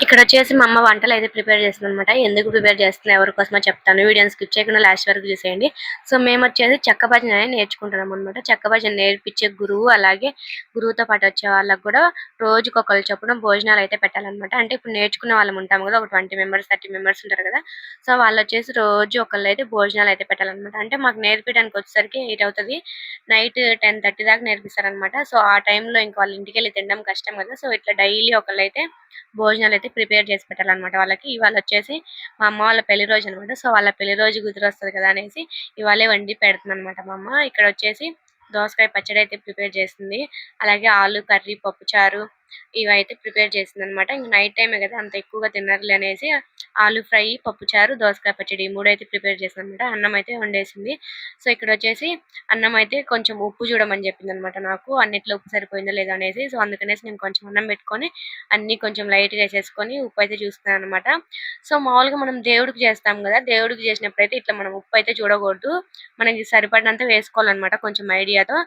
ఇక్కడ వచ్చేసి మా అమ్మ వంటలు అయితే ప్రిపేర్ చేస్తుందన్నమాట. ఎందుకు ప్రిపేర్ చేస్తుందో ఎవరి కోసమో చెప్తాను. వీడియోని స్కిప్ చేయకుండా లాస్ట్ వరకు చూసేయండి. సో మేము వచ్చేసి చెక్క భజన అనేది నేర్చుకుంటున్నాం అనమాట. చెక్క భజన నేర్పించే గురువు, అలాగే గురువుతో పాటు వచ్చే వాళ్ళకి కూడా రోజుకొకళ్ళు చొప్పున భోజనాలు అయితే పెట్టాలన్నమాట. అంటే ఇప్పుడు నేర్చుకునే వాళ్ళం ఉంటాం కదా, ఒక 20 మెంబర్స్ 30 మెంబర్స్ ఉంటారు కదా. సో వాళ్ళు వచ్చేసి రోజు ఒకళ్ళు అయితే భోజనాలు అయితే పెట్టాలన్నమాట. అంటే మాకు నేర్పించడానికి వచ్చేసరికి 8 అవుతుంది. నైట్ 10:30 దాకా నేర్పిస్తారనమాట. సో ఆ టైంలో ఇంక వాళ్ళ ఇంటికి వెళ్ళి తినడం కష్టం కదా. సో ఇట్లా డైలీ ఒకళ్ళు అయితే భోజనాలు అయితే ప్రిపేర్ చేసి పెట్టాలన్నమాట వాళ్ళకి. ఇవాళ వచ్చేసి మా అమ్మ వాళ్ళ పెళ్లి రోజు అనమాట. సో వాళ్ళ పెళ్లి రోజు గుర్తొస్తుంది కదా అనేసి ఇవాళే వండి పెడుతుంది అనమాట మా అమ్మ. ఇక్కడ వచ్చేసి దోసకాయ పచ్చడి అయితే ప్రిపేర్ చేస్తుంది. అలాగే ఆలు కర్రీ, పప్పు చారు ఇవైతే ప్రిపేర్ చేసింది అనమాట. ఇంక నైట్ టైమే కదా, అంత ఎక్కువగా తినరులే అనేసి ఆలు ఫ్రై, పప్పు చారు, దోసకాయ పచ్చడి ఈ మూడైతే ప్రిపేర్ చేసింది అనమాట. అన్నం అయితే వండేసింది. సో ఇక్కడ వచ్చేసి అన్నం అయితే కొంచెం ఉప్పు చూడమని చెప్పింది అనమాట నాకు. అన్నిట్లో ఉప్పు సరిపోయిందో లేదో అనేసి. సో అందుకనేసి నేను కొంచెం అన్నం పెట్టుకొని అన్ని కొంచెం లైట్‌గా వేసేసుకొని ఉప్పు అయితే చూస్తున్నాను అనమాట. సో మామూలుగా మనం దేవుడికి చేస్తాం కదా, దేవుడికి చేసినప్పుడైతే ఇట్లా మనం ఉప్పు అయితే చూడకూడదు. మనకి సరిపడినంత వేసుకోవాలన్నమాట కొంచెం ఐడియాతో.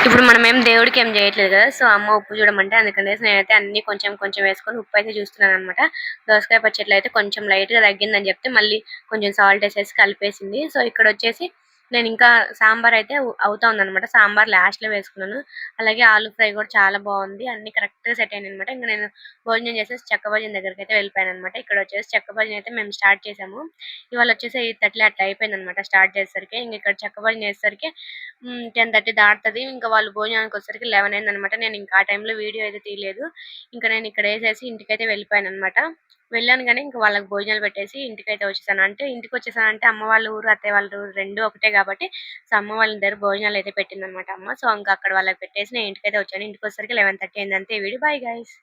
ఇప్పుడు మనం ఏం దేవుడికి ఏం చేయట్లేదు కదా. సో అమ్మ ఉప్పు చూడమంటే అందుకనేసి నేనైతే అన్ని కొంచెం కొంచెం వేసుకొని ఉప్పు అయితే చూస్తున్నాను అనమాట. దోసకాయ పచ్చడిలో అయితే కొంచెం లైట్‌గా తగ్గిందని చెప్తే మళ్ళీ కొంచెం సాల్ట్ వేసేసి కలిపేసింది. సో ఇక్కడ వచ్చేసి నేను ఇంకా సాంబార్ అయితే అవుతా ఉందన్నమాట. సాంబార్ లాస్ట్‌లో వేసుకున్నాను. అలాగే ఆలు ఫ్రై కూడా చాలా బాగుంది. అన్ని కరెక్ట్‌గా సెట్ అయ్యాయన్నమాట. ఇంక నేను భోజనం చేసేసి చెక్క భజన దగ్గరికైతే వెళ్ళిపోయానన్నమాట. ఇక్కడ వచ్చేసి చెక్క భజన అయితే మేము స్టార్ట్ చేసాము. ఇవాళ వచ్చేసి 8:30 అట్లా అయిపోయిందన్నమాట స్టార్ట్ చేసేసరికి. ఇంక ఇక్కడ చెక్క భజన చేసేసరికి 10:30 దాటుతది. ఇంకా వాళ్ళు భోజనానికి వచ్చేసరికి 11 అయిందన్నమాట. నేను ఇంకా ఆ టైంలో వీడియో అయితే తీయలేదు. ఇంకా నేను ఇక్కడ వేసేసి ఇంటికైతే వెళ్ళిపోయానన్నమాట. వెళ్ళాను గానీ ఇంక వాళ్ళకి భోజనాలు పెట్టేసి ఇంటికైతే వచ్చేసాను. అంటే ఇంటికొచ్చేసానంటే అమ్మ వాళ్ళ ఊరు, అత్తయ్య వాళ్ళ ఊరు 2 ఒకటే కాబట్టి సో అమ్మ వాళ్ళ దగ్గర భోజనాలు అయితే పెట్టిందన్నమాట అమ్మ. సో ఇంకా అక్కడ వాళ్ళకి పెట్టేసి నేను ఇంటికైతే వచ్చాను. ఇంటికొచ్చేసరికి 11:30 అయింది. అంతే ఈ వీడియో. Bye guys.